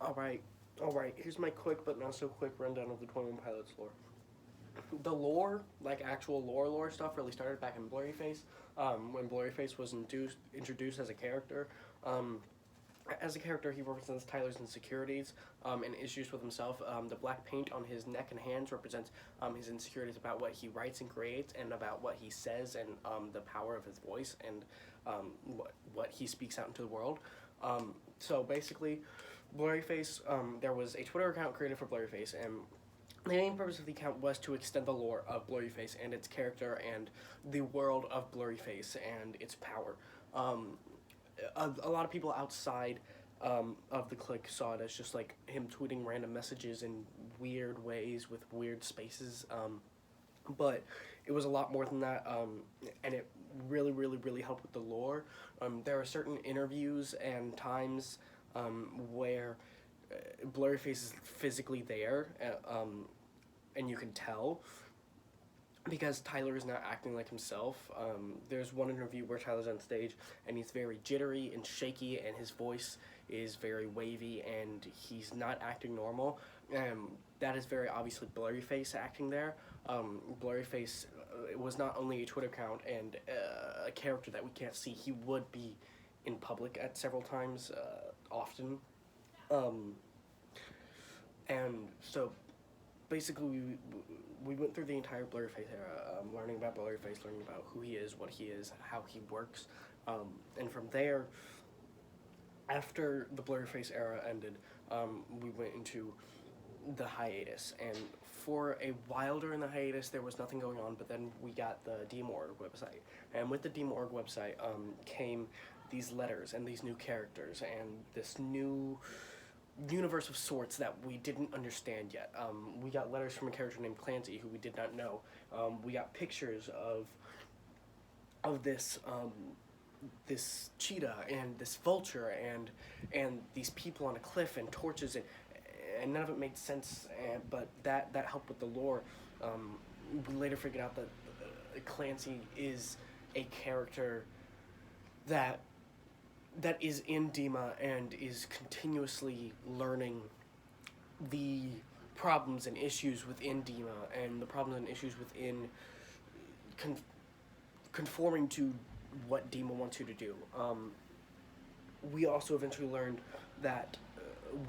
All right. Here's my quick but not so quick rundown of the 21 Pilots lore. The lore, like actual lore stuff, really started back in Blurryface, when Blurryface was introduced as a character. Um, as a character, he represents Tyler's insecurities and issues with himself. The black paint on his neck and hands represents his insecurities about what he writes and creates, and about what he says, and the power of his voice, and what he speaks out into the world. So basically, Blurryface, there was a Twitter account created for Blurryface, and the main purpose of the account was to extend the lore of Blurryface and its character and the world of Blurryface and its power. Um, a lot of people outside of the clique saw it as just like him tweeting random messages in weird ways with weird spaces. But it was a lot more than that, and it really, really, really helped with the lore. There are certain interviews and times where Blurryface is physically there, and you can tell because Tyler is not acting like himself. There's one interview where Tyler's on stage and he's very jittery and shaky, and his voice is very wavy, and he's not acting normal. That is very obviously Blurryface acting there. Blurryface was not only a Twitter account and a character that we can't see. He would be in public at several times, often. Um, and so basically we went through the entire Blurryface era, learning about Blurryface, learning about who he is, what he is, how he works, and from there, after the Blurryface era ended, we went into the hiatus, and for a while during the hiatus there was nothing going on, but then we got the DMorg website, and with the DMorg website came these letters and these new characters and this new universe of sorts that we didn't understand yet. We got letters from a character named Clancy who we did not know. We got pictures of this cheetah and this vulture and these people on a cliff and torches, and none of it made sense. But that helped with the lore. We later figured out that Clancy is a character that is in Dima and is continuously learning the problems and issues within Dima and the problems and issues within con- conforming to what Dima wants you to do. We also eventually learned that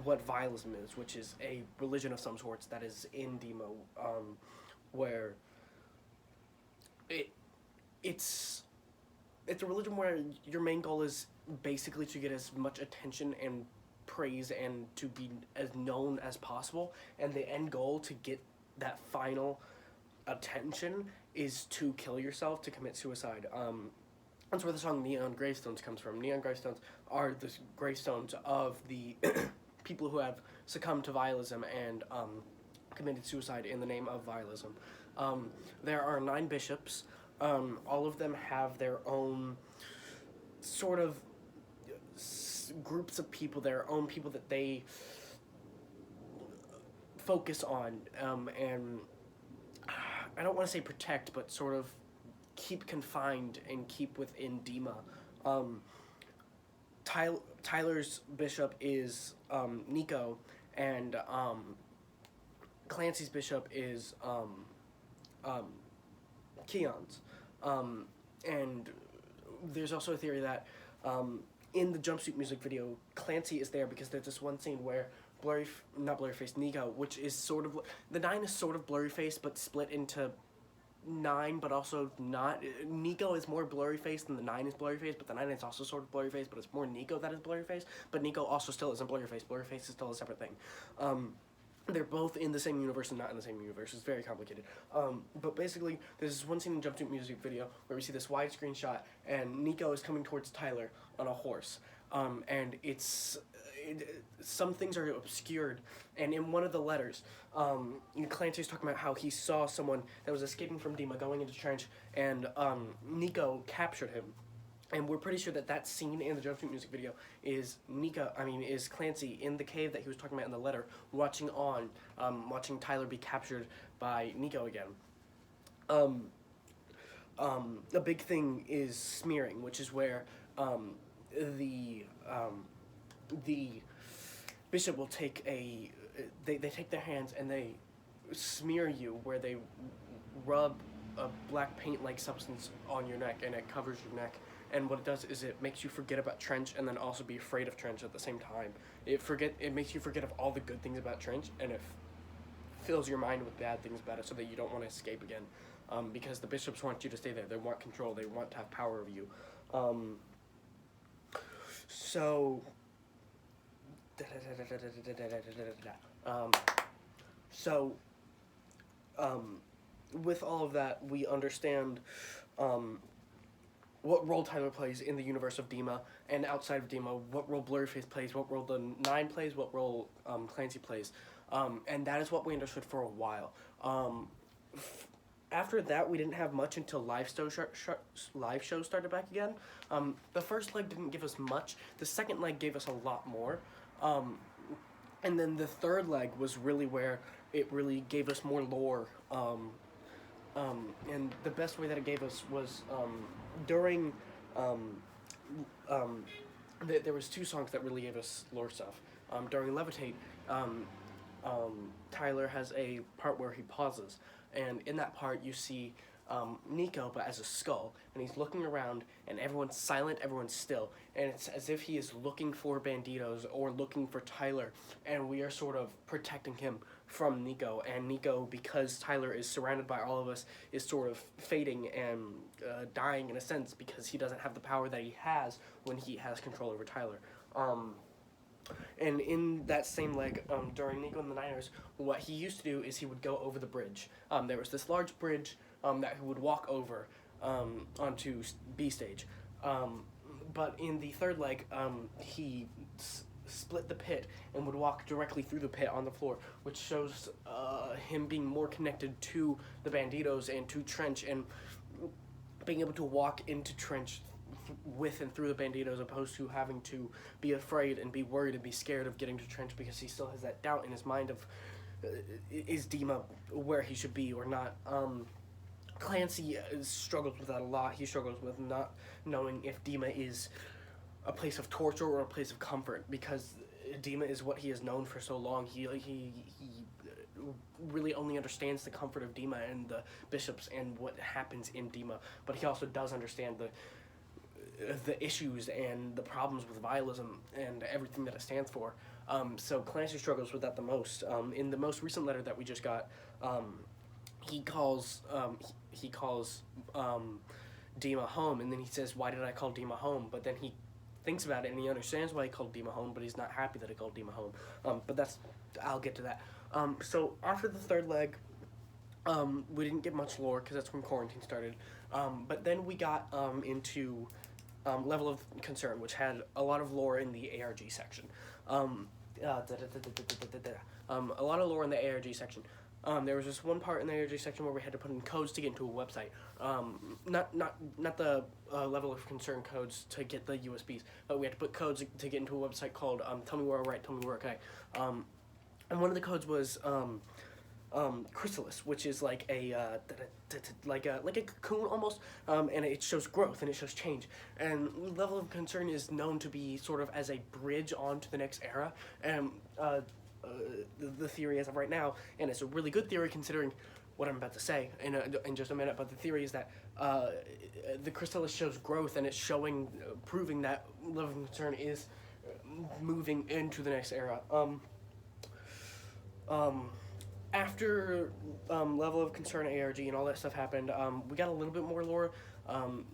what Vialism is, which is a religion of some sorts that is in Dima, where it it's it's a religion where your main goal is basically to get as much attention and praise and to be as known as possible, and the end goal to get that final attention is to kill yourself, to commit suicide. That's where the song Neon Gravestones comes from. Neon Gravestones are the gravestones of the people who have succumbed to vialism and committed suicide in the name of vialism. There are 9 bishops. All of them have their own sort of groups of people, their own people that they focus on, and I don't want to say protect, but sort of keep confined and keep within Dima. Tyler's bishop is Nico, and Clancy's bishop is Keon's. And there's also a theory that in the jumpsuit music video, Clancy is there because there's this one scene where not Blurryface, Nico, which is sort of, the 9 is sort of Blurryface, but split into 9, but also not. Nico is more Blurryface than the 9 is Blurryface, but the 9 is also sort of Blurryface, but it's more Nico that is Blurryface, but Nico also still isn't Blurryface. Blurryface is still a separate thing. They're both in the same universe and not in the same universe. It's very complicated. But basically, there's this one scene in Jumpsuit music video where we see this widescreen shot, and Nico is coming towards Tyler on a horse. And some things are obscured, and in one of the letters, Clancy's talking about how he saw someone that was escaping from Dima going into the trench, and Nico captured him. And we're pretty sure that scene in the Jumpsuit music video is is Clancy in the cave that he was talking about in the letter, watching Tyler be captured by Nico again. A big thing is smearing, which is where the Bishop will take they take their hands and they smear you where they rub a black paint-like substance on your neck, and it covers your neck. And what it does is it makes you forget about Trench, and then also be afraid of Trench at the same time. It makes you forget of all the good things about Trench, and it fills your mind with bad things about it, so that you don't want to escape again. Because the bishops want you to stay there. They want control. They want to have power over you. So with all of that, we understand what role Tyler plays in the universe of Dima, and outside of Dima, what role Blurryface plays, what role the Nine plays, what role Clancy plays. And that is what we understood for a while. After that, we didn't have much until live shows started back again. The first leg didn't give us much. The second leg gave us a lot more. And then the third leg was really where it really gave us more lore. And the best way that it gave us was during... there was 2 songs that really gave us lore stuff. During Levitate, Tyler has a part where he pauses. And in that part, you see Nico, but as a skull, and he's looking around, and everyone's silent, everyone's still, and it's as if he is looking for Banditos or looking for Tyler, and we are sort of protecting him from Nico. And Nico, because Tyler is surrounded by all of us, is sort of fading and dying in a sense, because he doesn't have the power that he has when he has control over Tyler. And in that same leg, during Nico and the Niners, what he used to do is he would go over the bridge. There was this large bridge that he would walk over onto B stage. But in the third leg, he split the pit and would walk directly through the pit on the floor, which shows him being more connected to the Banditos and to Trench, and being able to walk into Trench with and through the Banditos, opposed to having to be afraid and be worried and be scared of getting to Trench, because he still has that doubt in his mind of is Dima where he should be or not. Clancy struggles with that a lot. He struggles with not knowing if Dima is a place of torture or a place of comfort, because Dima is what he has known for so long. He really only understands the comfort of Dima and the bishops and what happens in Dima, but he also does understand the issues and the problems with vialism and everything that it stands for. So Clancy struggles with that the most. In the most recent letter that we just got, he calls Dima home, and then he says, "Why did I call Dima home?" But then he thinks about it and he understands why he called Dima home, but he's not happy that he called Dima home. But I'll get to that. So after the third leg, we didn't get much lore because that's when quarantine started. But then we got into Level of Concern, which had a lot of lore in the ARG section. A lot of lore in the ARG section. There was this one part in the ARG section where we had to put in codes to get into a website. Not the Level of Concern codes to get the USBs, but we had to put codes to get into a website called Tell Me We're Alright, Tell Me We're Okay. And one of the codes was Chrysalis, which is like a cocoon almost, and it shows growth and it shows change. And Level of Concern is known to be sort of as a bridge onto the next era, and the theory as of right now, and it's a really good theory considering what I'm about to say in just a minute, but the theory is that the Chrysalis shows growth, and it's proving that Level of Concern is moving into the next era. After Level of Concern ARG and all that stuff happened, we got a little bit more lore,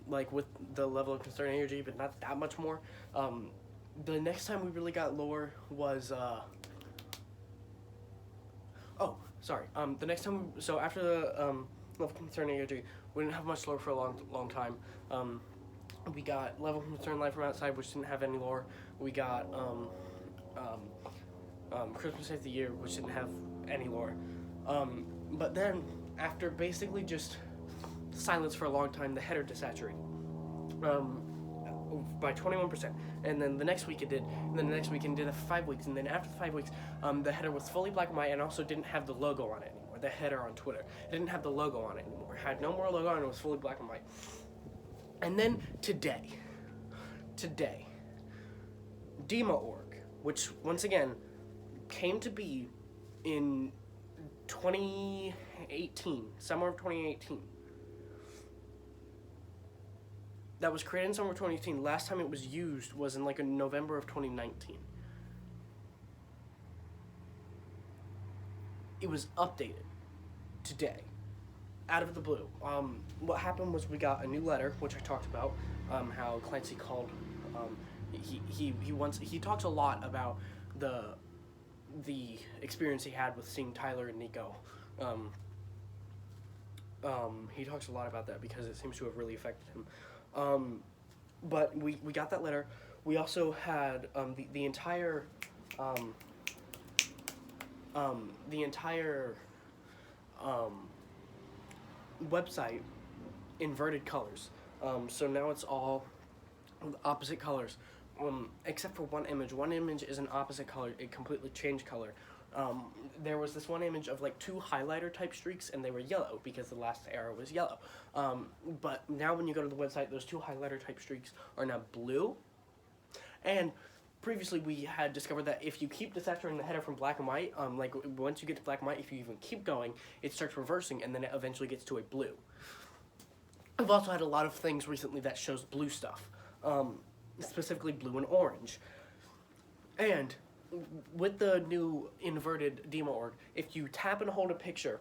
like with the Level of Concern ARG, but not that much more. The next time we really got lore was, the next time, so after the Level of Concern ARG, we didn't have much lore for a long time. We got Level of Concern Live from Outside, which didn't have any lore. We got Christmas of the Year, which didn't have any lore. But then, after basically just silence for a long time, the header desaturated by 21%. And then the next week it did, and then the next week it did it for 5 weeks, and then after 5 weeks, the header was fully black and white and also didn't have the logo on it anymore, the header on Twitter. It didn't have the logo on it anymore. It had no more logo on it, it was fully black and white. And then today, Dima.org, which, once again, came to be in 2018, summer of 2018. That was created in summer of 2018. Last time it was used was in like in November of 2019. It was updated today, out of the blue. What happened was we got a new letter, which I talked about. How Clancy called. He talks a lot about the experience he had with seeing Tyler and Nico. He talks a lot about that because it seems to have really affected him. But we got that letter. We also had the entire website inverted colors. So now it's all opposite colors, except for one image. One image is an opposite color. It completely changed color. There was this one image of like two highlighter type streaks, and they were yellow because the last arrow was yellow. But now when you go to the website, those two highlighter type streaks are now blue. And previously we had discovered that if you keep desaturating the header from black and white, like once you get to black and white, if you even keep going, it starts reversing, and then it eventually gets to a blue. I've also had a lot of things recently that shows blue stuff, specifically blue and orange. And with the new inverted demo org, if you tap and hold a picture,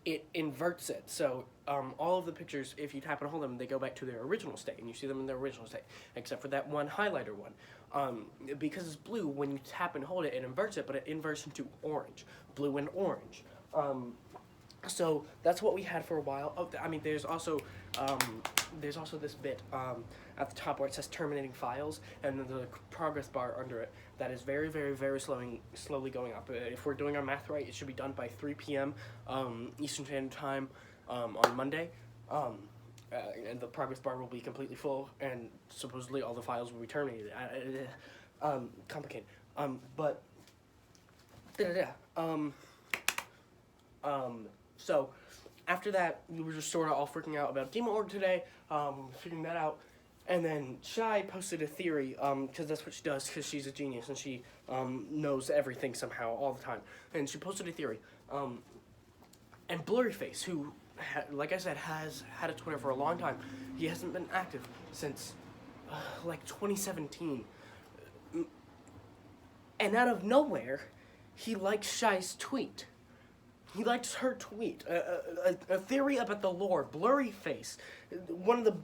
it inverts it. So all of the pictures, if you tap and hold them, they go back to their original state, and you see them in their original state, except for that one highlighter one. Because it's blue, when you tap and hold it, it inverts it, but it inverts into orange, blue and orange. So that's what we had for a while. Oh, I mean, there's also this bit at the top where it says terminating files, and then the progress bar under it that is very, very, very slowly going up. If we're doing our math right, it should be done by 3 p.m. Eastern Standard Time on Monday. And the progress bar will be completely full, and supposedly all the files will be terminated. Complicated. But so after that, we were just sort of all freaking out about demo org today, figuring that out. And then Shai posted a theory, because that's what she does, because she's a genius, and she knows everything somehow all the time. And she posted a theory. And Blurryface, who, like I said, has had a Twitter for a long time, he hasn't been active since, like, 2017. And out of nowhere, he liked Shai's tweet. He liked her tweet, a theory about the lore. Blurryface, one of the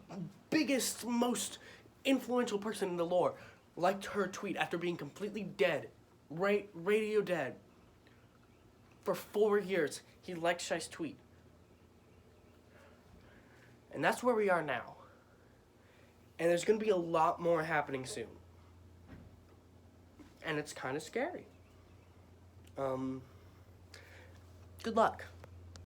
biggest, most influential person in the lore, liked her tweet after being completely dead, radio dead. For 4 years, he liked Shai's tweet. And that's where we are now. And there's going to be a lot more happening soon. And it's kind of scary. Good luck.